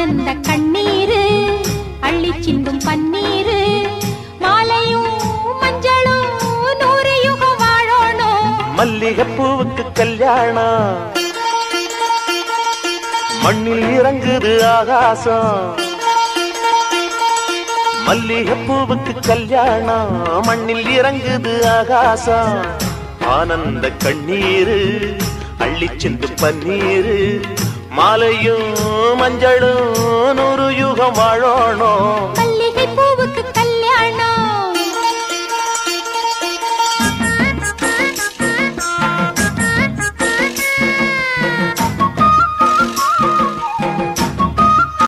ஆனந்த கண்ணீரு அள்ளி சிந்தும் பன்னீரு மாலையும் மஞ்சளும் 100 யுகம் வாழணும். மல்லிகைப்பூவுக்கு கல்யாணம் மண்ணில் இறங்குது ஆகாசம். மல்லிகைப்பூவுக்கு கல்யாணம் மண்ணில் இறங்குது ஆகாசம். ஆனந்த கண்ணீரு அள்ளி சிந்து பன்னீரு மாலையும் மஞ்சளும் 100 யுகம் வாழணும்.